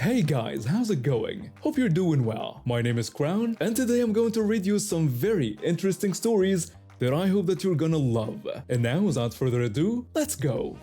Hey guys, how's it going? Hope you're doing well. My name is Crown, and today I'm going to read you some very interesting stories that I hope that you're gonna love. And now, without further ado, let's go!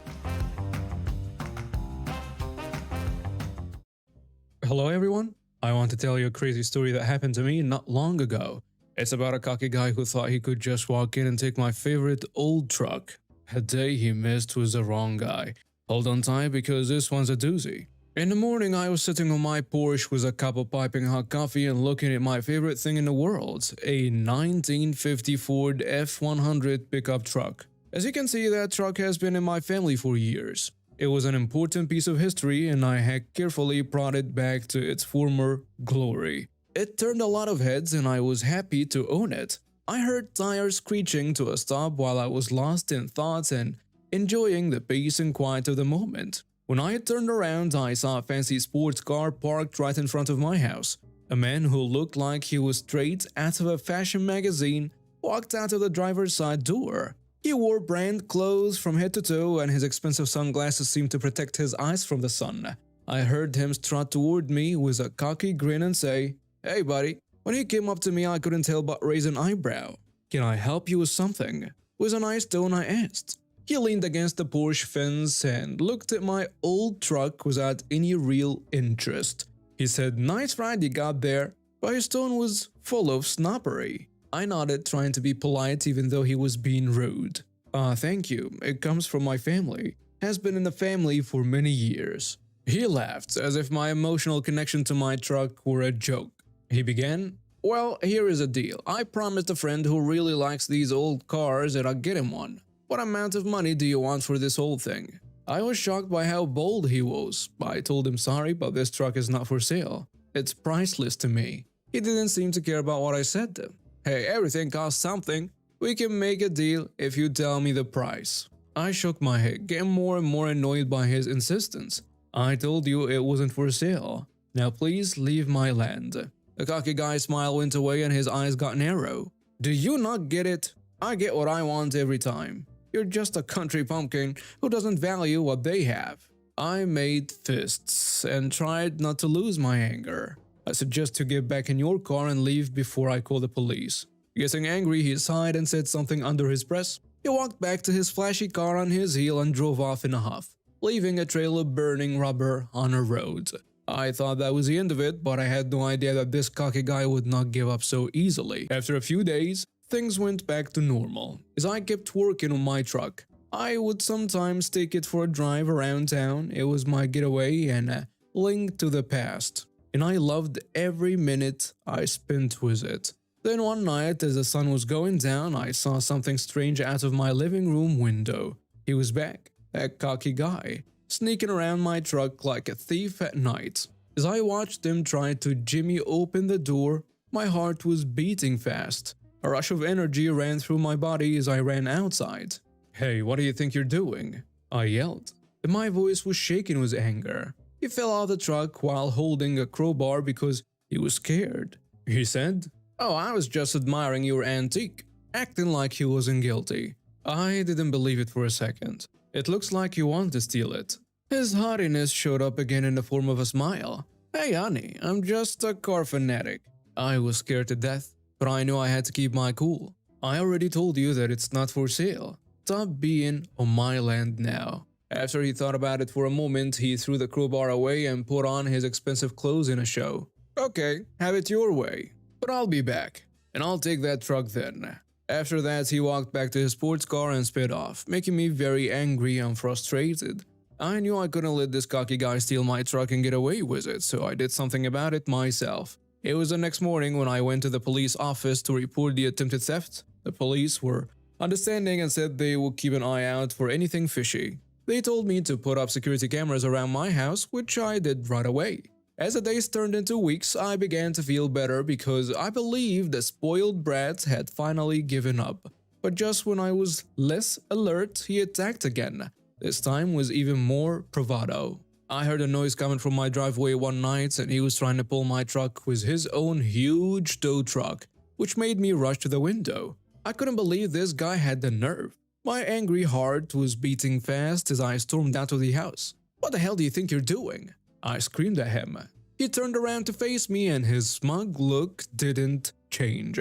Hello everyone, I want to tell you a crazy story that happened to me not long ago. It's about a cocky guy who thought he could just walk in and take my favorite old truck. A day he missed was the wrong guy. Hold on tight because this one's a doozy. In the morning, I was sitting on my porch with a cup of piping hot coffee and looking at my favorite thing in the world, a 1950 Ford F100 pickup truck. As you can see, that truck has been in my family for years. It was an important piece of history and I had carefully brought it back to its former glory. It turned a lot of heads and I was happy to own it. I heard tires screeching to a stop while I was lost in thoughts and enjoying the peace and quiet of the moment. When I turned around, I saw a fancy sports car parked right in front of my house. A man who looked like he was straight out of a fashion magazine walked out of the driver's side door. He wore brand clothes from head to toe and his expensive sunglasses seemed to protect his eyes from the sun. I heard him strut toward me with a cocky grin and say, "Hey buddy." When he came up to me, I couldn't tell but raise an eyebrow. "Can I help you with something?" With a nice tone, I asked. He leaned against the porch fence and looked at my old truck without any real interest. He said, "Nice ride you got there," but his tone was full of snobbery. I nodded, trying to be polite even though he was being rude. Thank you. It comes from my family. Has been in the family for many years." He laughed, as if my emotional connection to my truck were a joke. He began, "Well, here is a deal. I promised a friend who really likes these old cars that I'd get him one. What amount of money do you want for this whole thing?" I was shocked by how bold he was. I told him, "Sorry, but this truck is not for sale. It's priceless to me." He didn't seem to care about what I said to him. "Hey, everything costs something. We can make a deal if you tell me the price." I shook my head, getting more and more annoyed by his insistence. "I told you it wasn't for sale. Now please leave my land." The cocky guy's smile went away and his eyes got narrow. "Do you not get it? I get what I want every time. You're just a country pumpkin who doesn't value what they have." I made fists and tried not to lose my anger. "I suggest you get back in your car and leave before I call the police." Getting angry, he sighed and said something under his breath. He walked back to his flashy car on his heel and drove off in a huff, leaving a trail of burning rubber on a road. I thought that was the end of it, but I had no idea that this cocky guy would not give up so easily. After a few days, things went back to normal. As I kept working on my truck, I would sometimes take it for a drive around town. It was my getaway and a link to the past, and I loved every minute I spent with it. Then one night, as the sun was going down, I saw something strange out of my living room window. He was back, that cocky guy, sneaking around my truck like a thief at night. As I watched him try to jimmy open the door, my heart was beating fast. A rush of energy ran through my body as I ran outside. "Hey, what do you think you're doing?" I yelled, and my voice was shaking with anger. He fell out of the truck while holding a crowbar because he was scared. He said, "Oh, I was just admiring your antique," acting like he wasn't guilty. I didn't believe it for a second. "It looks like you want to steal it." His haughtiness showed up again in the form of a smile. "Hey honey, I'm just a car fanatic." I was scared to death, but I knew I had to keep my cool. "I already told you that it's not for sale. Stop being on my land now." After he thought about it for a moment, he threw the crowbar away and put on his expensive clothes in a show. "Okay, have it your way, but I'll be back, and I'll take that truck then." After that, he walked back to his sports car and sped off, making me very angry and frustrated. I knew I couldn't let this cocky guy steal my truck and get away with it, so I did something about it myself. It was the next morning when I went to the police office to report the attempted theft. The police were understanding and said they would keep an eye out for anything fishy. They told me to put up security cameras around my house, which I did right away. As the days turned into weeks, I began to feel better because I believed the spoiled brat had finally given up. But just when I was less alert, he attacked again, this time with even more bravado. I heard a noise coming from my driveway one night and he was trying to pull my truck with his own huge tow truck, which made me rush to the window. I couldn't believe this guy had the nerve. My angry heart was beating fast as I stormed out of the house. "What the hell do you think you're doing?" I screamed at him. He turned around to face me and his smug look didn't change.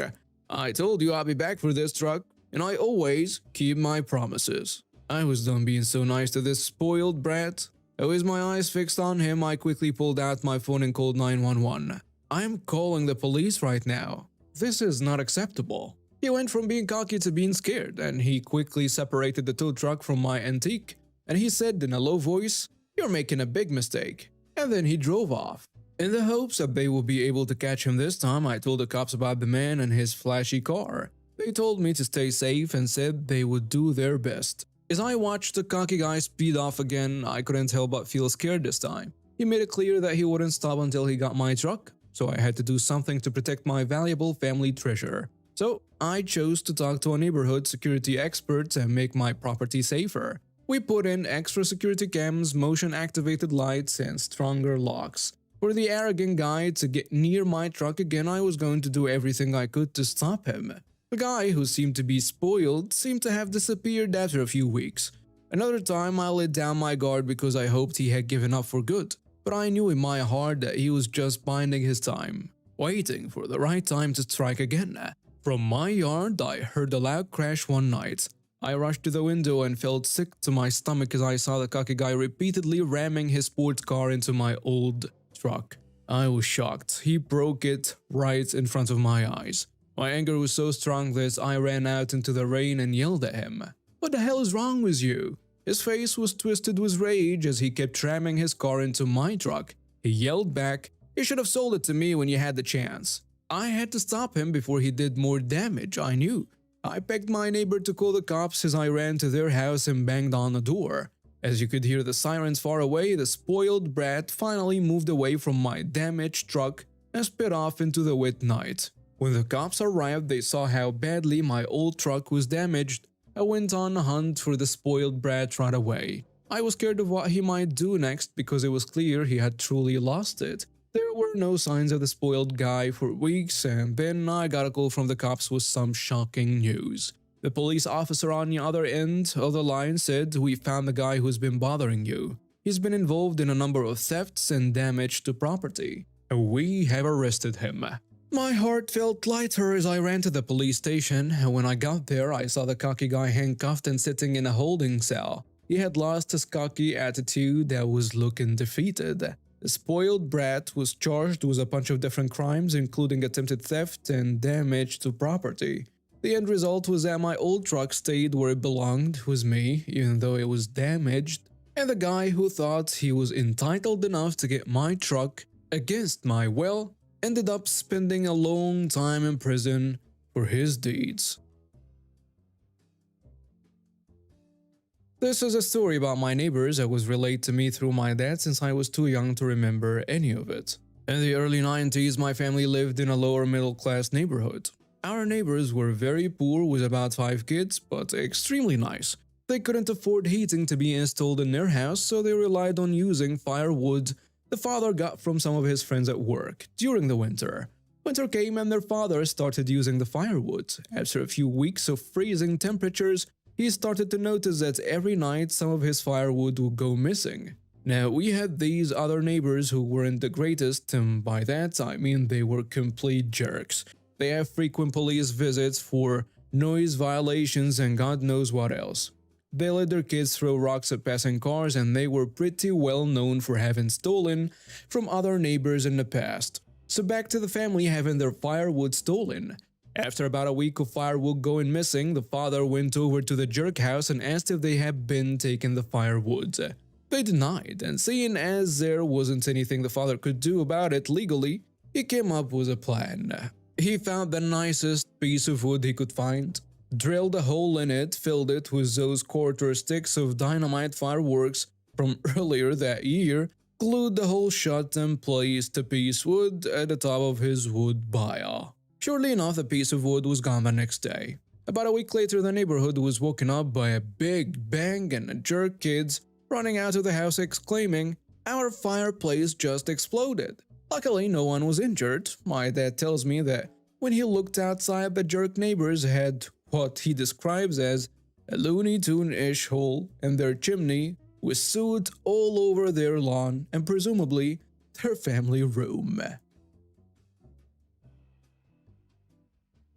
I told you I'd be back for this truck, and I always keep my promises. I was done being so nice to this spoiled brat. With my eyes fixed on him, I quickly pulled out my phone and called 911. I'm calling the police right now. This is not acceptable. He went from being cocky to being scared, and he quickly separated the tow truck from my antique, and he said in a low voice, "You're making a big mistake." And then he drove off. In the hopes that they would be able to catch him this time, I told the cops about the man and his flashy car. They told me to stay safe and said they would do their best. As I watched the cocky guy speed off again, I couldn't help but feel scared this time. He made it clear that he wouldn't stop until he got my truck, so I had to do something to protect my valuable family treasure. So I chose to talk to a neighborhood security expert and make my property safer. We put in extra security cams, motion-activated lights, and stronger locks. For the arrogant guy to get near my truck again, I was going to do everything I could to stop him. The guy, who seemed to be spoiled, seemed to have disappeared after a few weeks. Another time I let down my guard because I hoped he had given up for good, but I knew in my heart that he was just biding his time, waiting for the right time to strike again. From my yard, I heard a loud crash one night. I rushed to the window and felt sick to my stomach as I saw the cocky guy repeatedly ramming his sports car into my old truck. I was shocked. He broke it right in front of my eyes. My anger was so strong that I ran out into the rain and yelled at him. "What the hell is wrong with you?" His face was twisted with rage as he kept ramming his car into my truck. He yelled back, "You should have sold it to me when you had the chance." I had to stop him before he did more damage, I knew. I begged my neighbor to call the cops as I ran to their house and banged on the door. As you could hear the sirens far away, the spoiled brat finally moved away from my damaged truck and sped off into the wet night. When the cops arrived, they saw how badly my old truck was damaged. I went on a hunt for the spoiled brat right away. I was scared of what he might do next because it was clear he had truly lost it. There were no signs of the spoiled guy for weeks, and then I got a call from the cops with some shocking news. The police officer on the other end of the line said, "We found the guy who's been bothering you. He's been involved in a number of thefts and damage to property. We have arrested him." My heart felt lighter as I ran to the police station, and when I got there, I saw the cocky guy handcuffed and sitting in a holding cell. He had lost his cocky attitude and was looking defeated. The spoiled brat was charged with a bunch of different crimes, including attempted theft and damage to property. The end result was that my old truck stayed where it belonged with me, even though it was damaged, and the guy who thought he was entitled enough to get my truck against my will ended up spending a long time in prison for his deeds. This is a story about my neighbors that was relayed to me through my dad since I was too young to remember any of it. In the early 90s, my family lived in a lower middle class neighborhood. Our neighbors were very poor with about 5 kids, but extremely nice. They couldn't afford heating to be installed in their house, so they relied on using firewood the father got from some of his friends at work during the winter. Winter came and their father started using the firewood. After a few weeks of freezing temperatures, he started to notice that every night some of his firewood would go missing. Now, we had these other neighbors who weren't the greatest, and by that I mean they were complete jerks. They have frequent police visits for noise violations and God knows what else. They let their kids throw rocks at passing cars, and they were pretty well known for having stolen from other neighbors in the past. So back to the family having their firewood stolen. After about a week of firewood going missing, the father went over to the jerk house and asked if they had been taking the firewood. They denied, and seeing as there wasn't anything the father could do about it legally, he came up with a plan. He found the nicest piece of wood he could find, drilled a hole in it, filled it with those quarter sticks of dynamite fireworks from earlier that year, glued the hole shut, and placed a piece of wood at the top of his wood pile. Surely enough, the piece of wood was gone the next day. About a week later, the neighborhood was woken up by a big bang and a jerk kids running out of the house exclaiming, "Our fireplace just exploded." Luckily, no one was injured. My dad tells me that when he looked outside, the jerk neighbors had what he describes as a Looney Tune-ish hole in their chimney with soot all over their lawn and presumably their family room.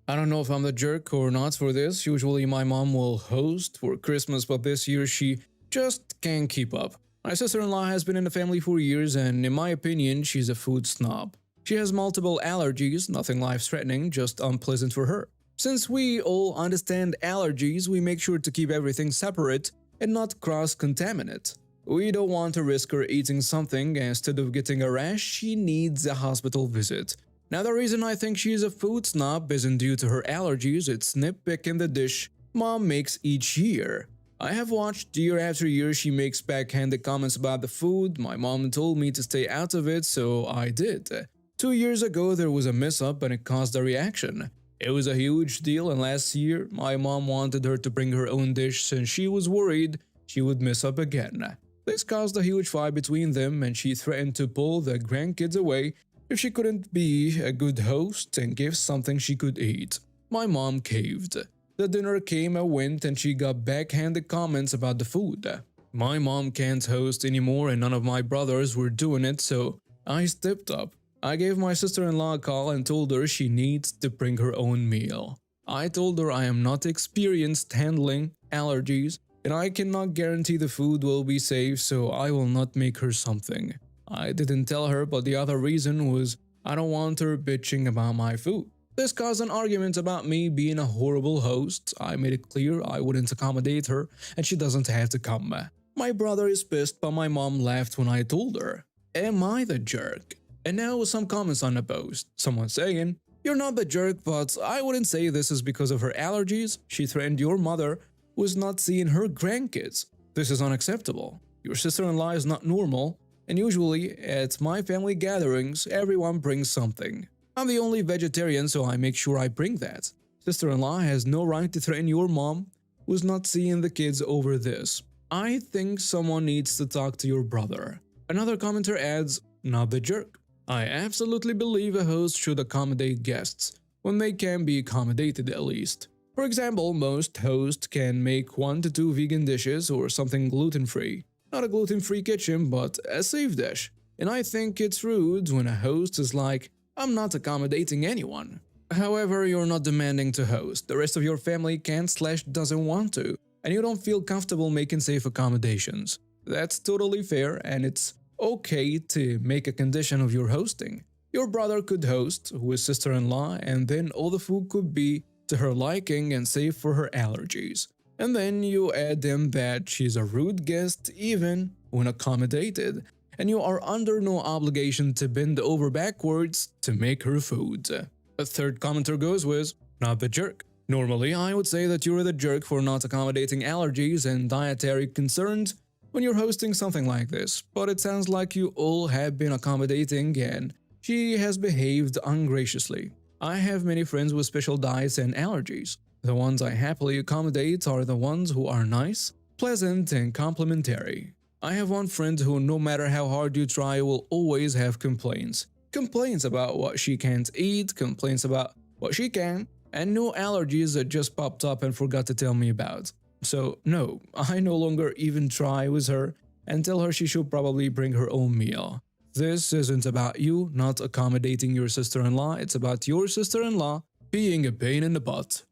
I don't know if I'm the jerk or not for this. Usually my mom will host for Christmas, but this year she just can't keep up. My sister-in-law has been in the family for years and in my opinion, she's a food snob. She has multiple allergies, nothing life-threatening, just unpleasant for her. Since we all understand allergies, we make sure to keep everything separate and not cross-contaminate. We don't want to risk her eating something and instead of getting a rash, she needs a hospital visit. Now the reason I think she's a food snob isn't due to her allergies, it's nitpicking the dish mom makes each year. I have watched year after year she makes backhanded comments about the food, my mom told me to stay out of it so I did. 2 years ago there was a mess-up and it caused a reaction. It was a huge deal and last year my mom wanted her to bring her own dish since she was worried she would mess up again. This caused a huge fight between them and she threatened to pull the grandkids away if she couldn't be a good host and give something she could eat. My mom caved. The dinner came and went and she got backhanded comments about the food. My mom can't host anymore and none of my brothers were doing it, so I stepped up. I gave my sister-in-law a call and told her she needs to bring her own meal. I told her I am not experienced handling allergies and I cannot guarantee the food will be safe, so I will not make her something. I didn't tell her, but the other reason was I don't want her bitching about my food. This caused an argument about me being a horrible host. I made it clear I wouldn't accommodate her and she doesn't have to come. My brother is pissed, but my mom laughed when I told her. Am I the jerk? And now some comments on the post. Someone saying, "You're not the jerk, but I wouldn't say this is because of her allergies. She threatened your mother was not seeing her grandkids. This is unacceptable. Your sister-in-law is not normal. And usually, at my family gatherings, everyone brings something. I'm the only vegetarian, so I make sure I bring that. Sister-in-law has no right to threaten your mom who's not seeing the kids over this. I think someone needs to talk to your brother." Another commenter adds, "Not the jerk. I absolutely believe a host should accommodate guests, when they can be accommodated at least. For example, most hosts can make 1 to 2 vegan dishes or something gluten-free. Not a gluten-free kitchen, but a safe dish. And I think it's rude when a host is like, I'm not accommodating anyone. However, you're not demanding to host. The rest of your family can't/doesn't want to, and you don't feel comfortable making safe accommodations. That's totally fair, and it's okay to make a condition of your hosting. Your brother could host with sister-in-law, and then all the food could be to her liking and safe for her allergies. And then you add in that she's a rude guest even when accommodated, and you are under no obligation to bend over backwards to make her food." A third commenter goes with, "Not the jerk. Normally, I would say that you're the jerk for not accommodating allergies and dietary concerns when you're hosting something like this, but it sounds like you all have been accommodating and she has behaved ungraciously. I have many friends with special diets and allergies. The ones I happily accommodate are the ones who are nice, pleasant, and complimentary. I have one friend who, no matter how hard you try, will always have complaints. Complaints about what she can't eat, complaints about what she can, and no allergies that just popped up and forgot to tell me about. So no, I no longer even try with her and tell her she should probably bring her own meal. This isn't about you not accommodating your sister-in-law, it's about your sister-in-law being a pain in the butt."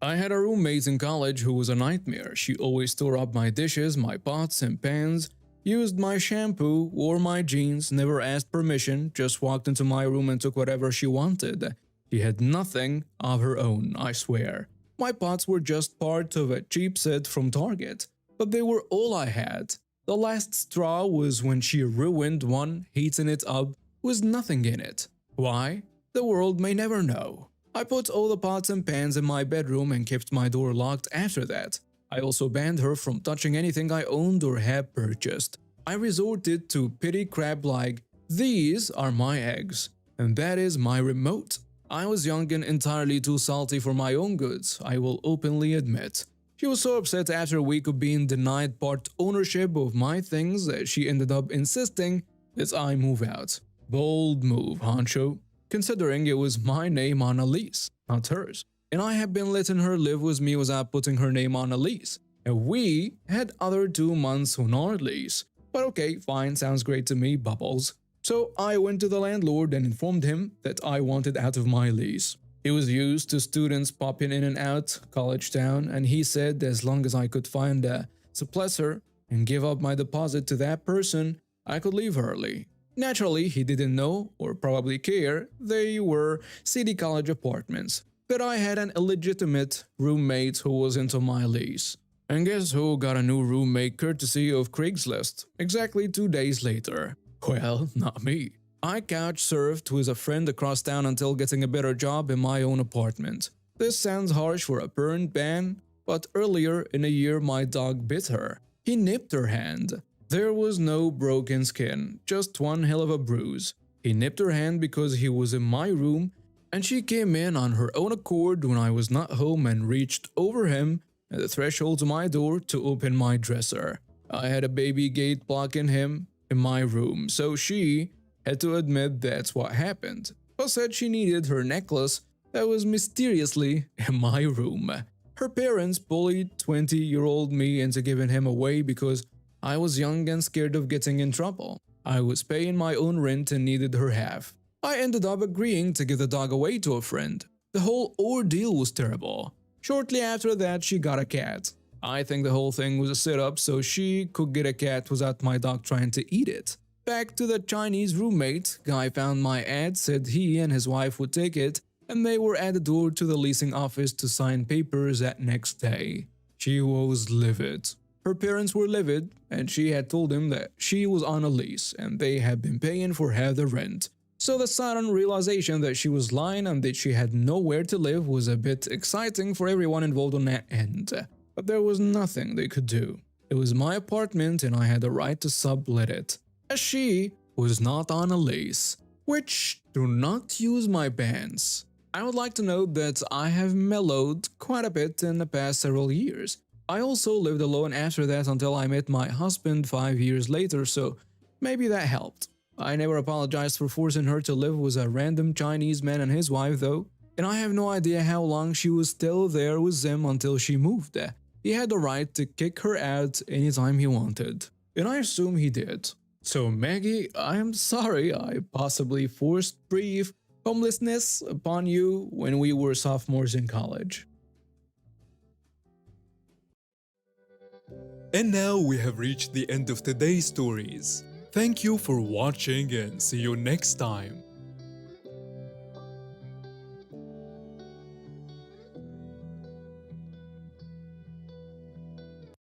I had a roommate in college who was a nightmare. She always tore up my dishes, my pots and pans, used my shampoo, wore my jeans, never asked permission, just walked into my room and took whatever she wanted. She had nothing of her own, I swear. My pots were just part of a cheap set from Target, but they were all I had. The last straw was when she ruined one, heating it up with nothing in it. Why? The world may never know. I put all the pots and pans in my bedroom and kept my door locked after that. I also banned her from touching anything I owned or had purchased. I resorted to petty crap like, "These are my eggs, and that is my remote." I was young and entirely too salty for my own goods, I will openly admit. She was so upset after a week of being denied part ownership of my things that she ended up insisting that I move out. Bold move, honcho, considering it was my name on a lease, not hers. and I had been letting her live with me without putting her name on a lease. And we had other 2 months on our lease. But okay, fine, sounds great to me, Bubbles. So I went to the landlord and informed him that I wanted out of my lease. He was used to students popping in and out college town, and he said as long as I could find a supplicor and give up my deposit to that person, I could leave early. Naturally, he didn't know, or probably care, they were city college apartments, but I had an illegitimate roommate who was into my lease. And guess who got a new roommate courtesy of Craigslist exactly 2 days later? Well, not me. I couch surfed with a friend across town until getting a better job in my own apartment. This sounds harsh for a parent ban, but earlier in the year my dog bit her. He nipped her hand. There was no broken skin, just one hell of a bruise. He nipped her hand because he was in my room, and she came in on her own accord when I was not home and reached over him at the threshold to my door to open my dresser. I had a baby gate blocking him in my room, so she had to admit that's what happened, but said she needed her necklace that was mysteriously in my room. Her parents bullied 20-year-old me into giving him away because I was young and scared of getting in trouble. I was paying my own rent and needed her half. I ended up agreeing to give the dog away to a friend. The whole ordeal was terrible. Shortly after that, she got a cat. I think the whole thing was a setup so she could get a cat without my dog trying to eat it. Back to the Chinese roommate, guy found my ad, said he and his wife would take it, and they were at the door to the leasing office to sign papers that next day. She was livid. Her parents were livid, and she had told him that she was on a lease and they had been paying for half the rent. So the sudden realization that she was lying and that she had nowhere to live was a bit exciting for everyone involved on that end. But there was nothing they could do. It was my apartment and I had the right to sublet it, as she was not on a lease. Which, do not use my bans. I would like to note that I have mellowed quite a bit in the past several years. I also lived alone after that until I met my husband 5 years later, so maybe that helped. I never apologized for forcing her to live with a random Chinese man and his wife though, and I have no idea how long she was still there with them until she moved. He had the right to kick her out anytime he wanted, and I assume he did. So Maggie, I am sorry I possibly forced brief homelessness upon you when we were sophomores in college. And now we have reached the end of today's stories. Thank you for watching and see you next time.